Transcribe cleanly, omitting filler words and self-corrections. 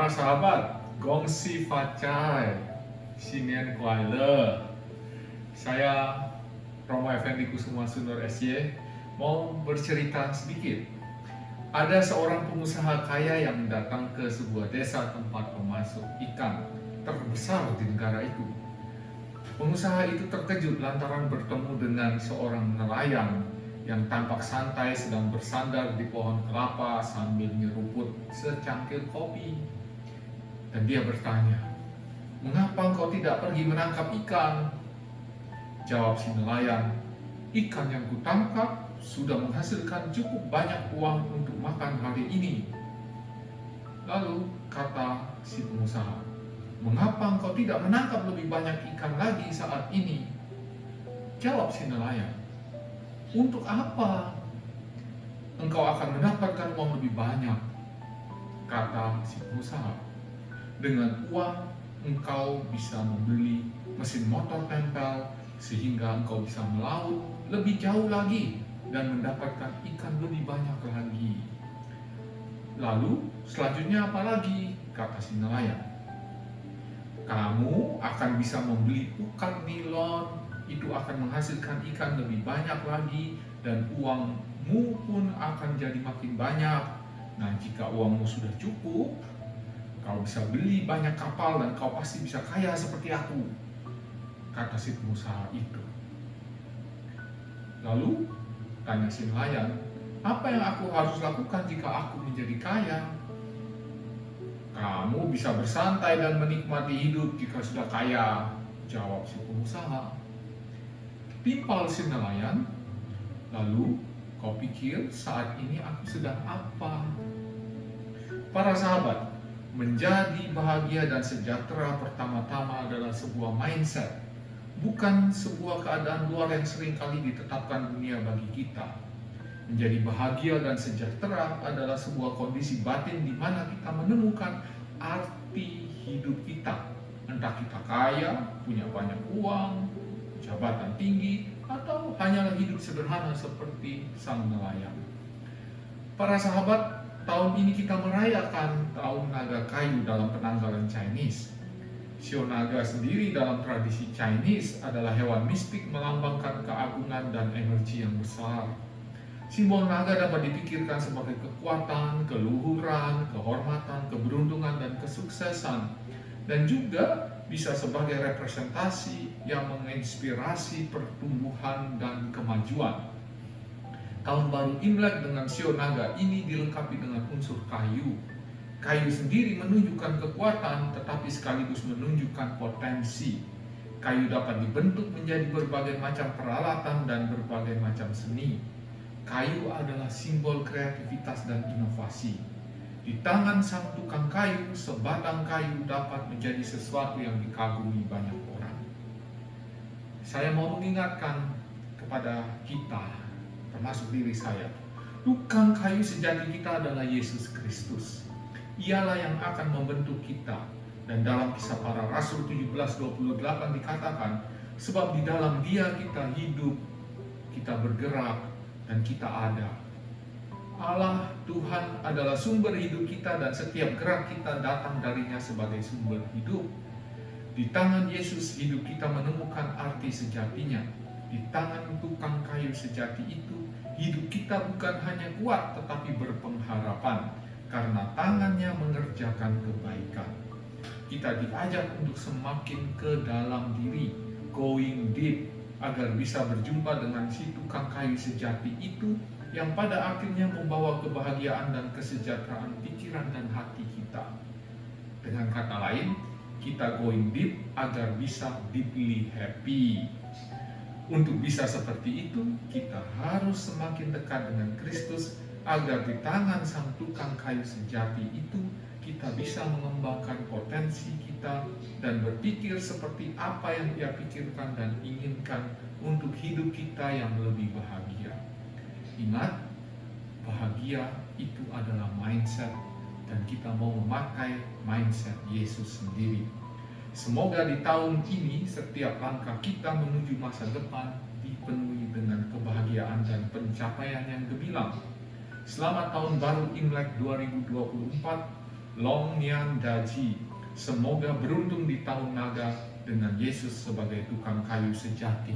Para sahabat, Gongsi Facai, Sinian Kuala. Saya Romo Effendi Kusuma Sunur SY mau bercerita sedikit. Ada seorang pengusaha kaya yang datang ke sebuah desa tempat pemasok ikan terbesar di negara itu. Pengusaha itu terkejut lantaran bertemu dengan seorang nelayan yang tampak santai sedang bersandar di pohon kelapa sambil nyeruput secangkir kopi. Dan dia bertanya, "Mengapa engkau tidak pergi menangkap ikan?" Jawab si nelayan, "Ikan yang kutangkap sudah menghasilkan cukup banyak uang untuk makan hari ini." Lalu kata si pengusaha, "Mengapa engkau tidak menangkap lebih banyak ikan lagi saat ini?" Jawab si nelayan, "Untuk apa? Engkau akan mendapatkan uang lebih banyak." Kata si pengusaha, "Dengan uang engkau bisa membeli mesin motor tempel sehingga engkau bisa melaut lebih jauh lagi dan mendapatkan ikan lebih banyak lagi." "Lalu selanjutnya apa lagi?" kata si nelayan. "Kamu akan bisa membeli ukat nilon, itu akan menghasilkan ikan lebih banyak lagi dan uangmu pun akan jadi makin banyak. Nah, jika uangmu sudah cukup, kau bisa beli banyak kapal dan kau pasti bisa kaya seperti aku," kata si pengusaha itu. Lalu tanya si nelayan, "Apa yang aku harus lakukan jika aku menjadi kaya?" "Kamu bisa bersantai dan menikmati hidup jika sudah kaya," jawab si pengusaha. Timpal si nelayan, "Lalu kau pikir saat ini aku sedang apa?" Para sahabat, menjadi bahagia dan sejahtera pertama-tama adalah sebuah mindset, bukan sebuah keadaan luar yang seringkali ditetapkan dunia bagi kita. Menjadi bahagia dan sejahtera adalah sebuah kondisi batin di mana kita menemukan arti hidup kita. Entah kita kaya, punya banyak uang, jabatan tinggi, atau hanyalah hidup sederhana seperti sang nelayan. Para sahabat, tahun ini kita merayakan Tahun Naga Kayu dalam penanggalan Chinese. Shio naga sendiri dalam tradisi Chinese adalah hewan mistik melambangkan keagungan dan energi yang besar. Simbol naga dapat dipikirkan sebagai kekuatan, keluhuran, kehormatan, keberuntungan, dan kesuksesan. Dan juga bisa sebagai representasi yang menginspirasi pertumbuhan dan kemajuan. Tahun baru Imlek dengan Shio naga ini dilengkapi dengan unsur kayu. Kayu sendiri menunjukkan kekuatan tetapi sekaligus menunjukkan potensi. Kayu dapat dibentuk menjadi berbagai macam peralatan dan berbagai macam seni. Kayu adalah simbol kreativitas dan inovasi. Di tangan sang tukang kayu, sebatang kayu dapat menjadi sesuatu yang dikagumi banyak orang. Saya mau mengingatkan kepada kita, termasuk diri saya, tukang kayu sejati kita adalah Yesus Kristus. Ialah yang akan membentuk kita. Dan dalam Kisah Para Rasul 17:28 dikatakan, sebab di dalam Dia kita hidup, kita bergerak, dan kita ada. Allah Tuhan adalah sumber hidup kita dan setiap gerak kita datang darinya sebagai sumber hidup. Di tangan Yesus hidup kita menemukan arti sejatinya. Di tangan tukang kayu sejati itu, hidup kita bukan hanya kuat tetapi berpengharapan karena tangannya mengerjakan kebaikan. Kita diajak untuk semakin ke dalam diri, going deep, agar bisa berjumpa dengan si tukang kayu sejati itu yang pada akhirnya membawa kebahagiaan dan kesejahteraan pikiran dan hati kita. Dengan kata lain, kita going deep agar bisa deeply happy. Untuk bisa seperti itu, kita harus semakin dekat dengan Kristus agar di tangan sang tukang kayu sejati itu kita bisa mengembangkan potensi kita dan berpikir seperti apa yang Dia pikirkan dan inginkan untuk hidup kita yang lebih bahagia. Ingat, bahagia itu adalah mindset dan kita mau memakai mindset Yesus sendiri. Semoga di tahun ini setiap langkah kita menuju masa depan dipenuhi dengan kebahagiaan dan pencapaian yang gemilang. Selamat Tahun Baru Imlek 2024. Long Nian Daji. Semoga beruntung di tahun naga dengan Yesus sebagai tukang kayu sejati.